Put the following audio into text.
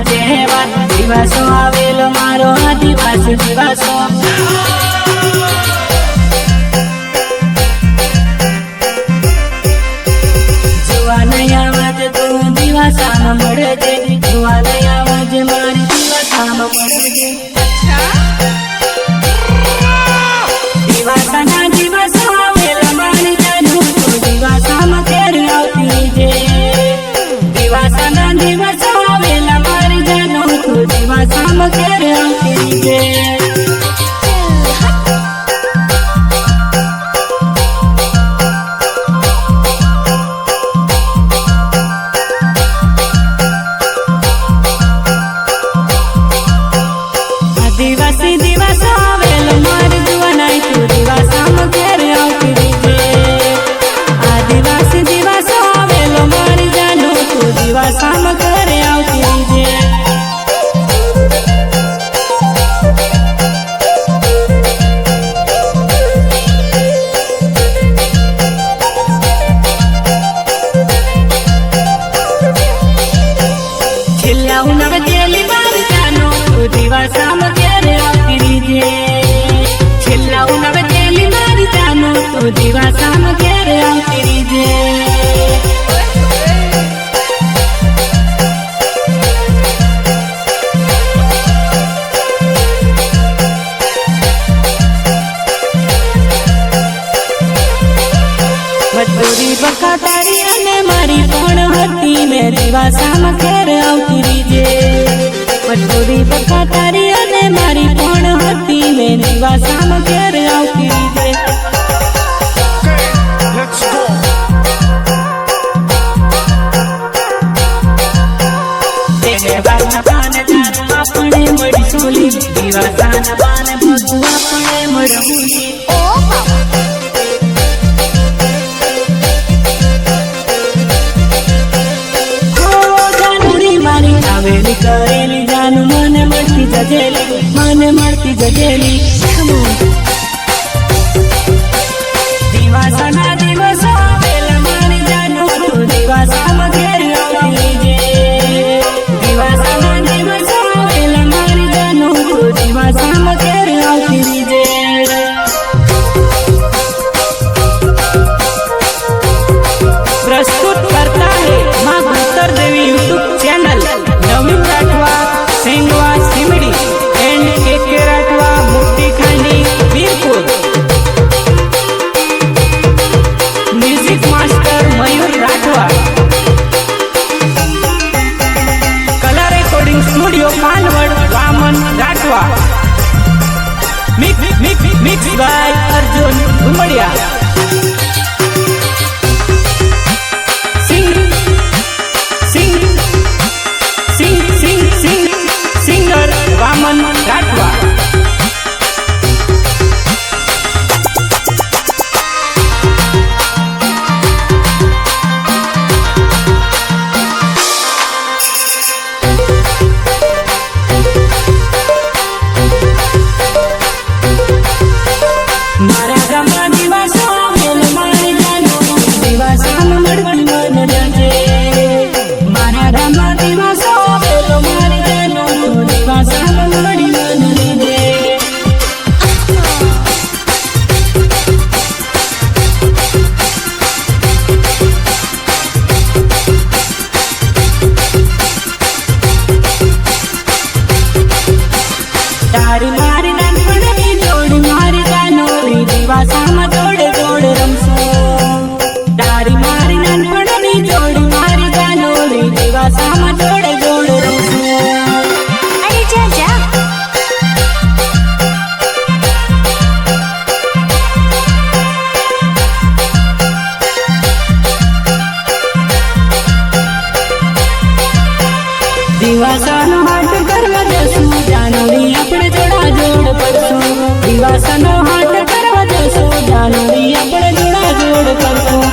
જેવા દિવસો આવેલો મારો આદિવાસી દિવસો જોવા નહીં આવાજ તું દિવાસામાં મળજે જોવા નહીં આવાજ મારી દિવાસામાં મળજે દિવાસાના દિવસો આવેલા મારી જાનું તું દિવાસામાં ઘેર આવતી જે દિવાસાના દિવસો આવેલા મારી જાનું તું દિવાસામાં ઘેર આવતી જે આદિવાસી દિવસો આવેલો મારી જુવાનાઈ તું દિવાસામાં ઘેર આવતી જે આદિવાસી દિવસો આવેલો મારી જાનું તું દિવાસામાં ઘેર આવતી જે છેલ્લા ઉનાળે જેલી મારી જાનું તું દિવાસામાં ઘેર આવતી જે છેલ્લા ઉનાળે જેલી મારી જાનું તું દિવાસામાં ઘેર આવતી જે મજૂરી બકા તારી અને મારી પણ હતી ને દિવાસામાં ઘેર આવતી જે મજૂરી બકા તારી અને મારી પણ હતી ને દિવાસામાં ઘેર આવતી જે આપણે મળીશું દિવાસાના બાને બધું આપણે મળવું આવેલી કરેલી જાનું મને મળતી જજેલી દિવાસાના દિવસો આવેલા મારી જાનું તું દિવાસામાં ઘેર આવતી જે દિવાસાના દિવસો આવેલા મારી જાનું તું દિવાસામાં ઘેર આવતી જે प्रस्तुत करता है माँ गुप्तर देवी YouTube channel Naveen Rathwa Sengwa Simdi and K Rathwa Moti Khandi Virpur music master Mayur Rathwa Kala recording studio Panwad Vaman Rathwa mix by Arjun Umadiya singer Vaman Rathwa मारा गामना दिवाસો આવેલો મારી જાનું દિવાસામાં મળતી મને જજે મારા ગામના દિવાસો આવેલો મારી જાનું દિવાસામાં મળી મને જજે તારી મારી નાનપણની જોડી મારી જાનોરી દિવાસામાં જોડે જોડે રમશું તારી મારી નાનપણની જોડી મારી જાનોરી દિવાસામાં જોડે જોડે રમશું અરે જા જા દિવાસાનો હાટ કરવા જશું જાનોરી આપણે જોડા જોડ પડશું દિવાસાનો હાટ કરવા જશું જાનોરી આપણે જોડા જોડ પડશું